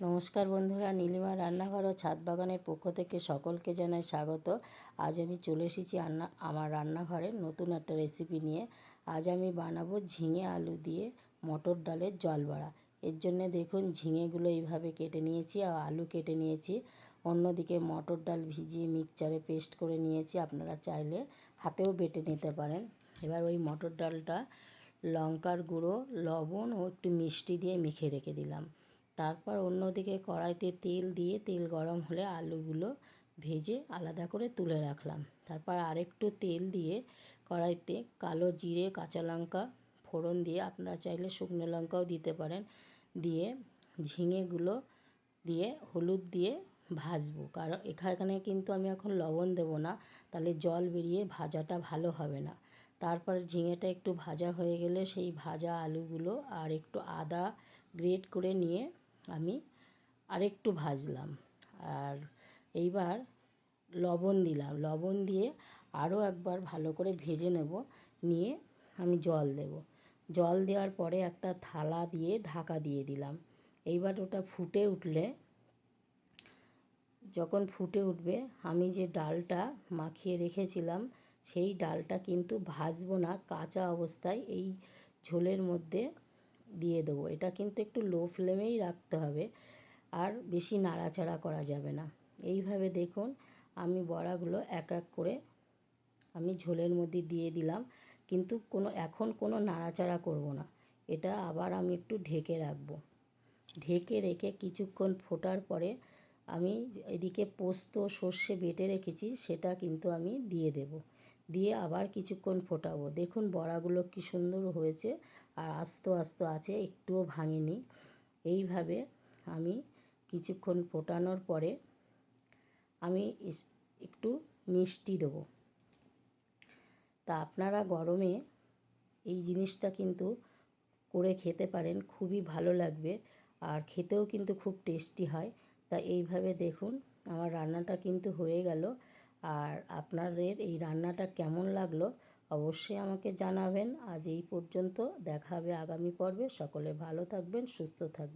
নমস্কার বন্ধুরা, নীলিমা রান্নাঘর ও ছাদ বাগানের পক্ষ থেকে সকলকে জানাই স্বাগত। আজ আমি চলে এসেছি আমার রান্নাঘরে নতুন একটা রেসিপি নিয়ে। আজ আমি বানাবো ঝিঙে আলু দিয়ে মটর ডালের জল বড়া। এর জন্যে দেখুন ঝিঙেগুলো এইভাবে কেটে নিয়েছি আর আলু কেটে নিয়েছি। অন্যদিকে মটর ডাল ভিজিয়ে মিক্সচারে পেস্ট করে নিয়েছি, আপনারা চাইলে হাতেও বেটে নিতে পারেন। এবার ওই মটর ডালটা লঙ্কার গুঁড়ো, লবণ ও একটু মিষ্টি দিয়ে মেখে রেখে দিলাম। তারপর অন্যদিকে কড়াইতে তেল দিয়ে তেল গরম হলে আলুগুলো ভেজে আলাদা করে তুলে রাখলাম। তারপর আরেকটু তেল দিয়ে কড়াইতে কালো জিরে, কাঁচা লঙ্কা ফোড়ন দিয়ে, আপনারা চাইলে শুকনো লঙ্কাও দিতে পারেন, দিয়ে ঝিঙেগুলো দিয়ে হলুদ দিয়ে ভাজবো। কারণ এখানে কিন্তু আমি এখন লবণ দেবো না, তাহলে জল বেরিয়ে ভাজাটা ভালো হবে না। তারপর ঝিঙেটা একটু ভাজা হয়ে গেলে সেই ভাজা আলুগুলো আর একটু আদা গ্রেট করে নিয়ে আমি আরেকটু ভাজলাম। আর এইবার লবণ দিলাম, লবণ দিয়ে আরও একবার ভালো করে ভেজে নেব। নিয়ে আমি জল দেব। জল দেওয়ার পরে একটা থালা দিয়ে ঢাকা দিয়ে দিলাম। এইবার ওটা ফুটে উঠলে, যখন ফুটে উঠবে, আমি যে ডালটা মাখিয়ে রেখেছিলাম সেই ডালটা কিন্তু ভাজবো না, কাঁচা অবস্থায় এই ঝোলের মধ্যে দিয়ে দেবো। এটা কিন্তু একটু লো ফ্লেমেই রাখতে হবে, আর বেশি নাড়াচাড়া করা যাবে না। এইভাবে দেখুন আমি বড়াগুলো এক এক করে আমি ঝোলের মধ্যে দিয়ে দিলাম, কিন্তু এখন কোনো নাড়াচাড়া করব না। এটা আবার আমি একটু ঢেকে রাখবো। ঢেকে রেখে কিছুক্ষণ ফোটার পরে আমি এদিকে পোস্ত সর্ষে বেটে রেখেছি, সেটা কিন্তু আমি দিয়ে দেব। দিয়ে আবার কিছুক্ষণ ফোটাবো। দেখুন বড়াগুলো কি সুন্দর হয়েছে, আর আস্ত আস্ত আছে, একটুও ভাঙেনি। এইভাবে আমি কিছুক্ষণ ফোটানোর পরে আমি একটু মিষ্টি দেবো। তা আপনারা গরমে এই জিনিসটা কিন্তু করে খেতে পারেন, খুবই ভালো লাগবে, আর খেতেও কিন্তু খুব টেস্টি হয়। তা এইভাবে দেখুন আমার রান্নাটা কিন্তু হয়ে গেল। আর আপনাদের এই রান্নাটা কেমন লাগলো অবশ্যই আমাকে জানাবেন। আজ এই পর্যন্ত, দেখা হবে আগামী পর্বে। সকলে ভালো থাকবেন, সুস্থ থাকবেন।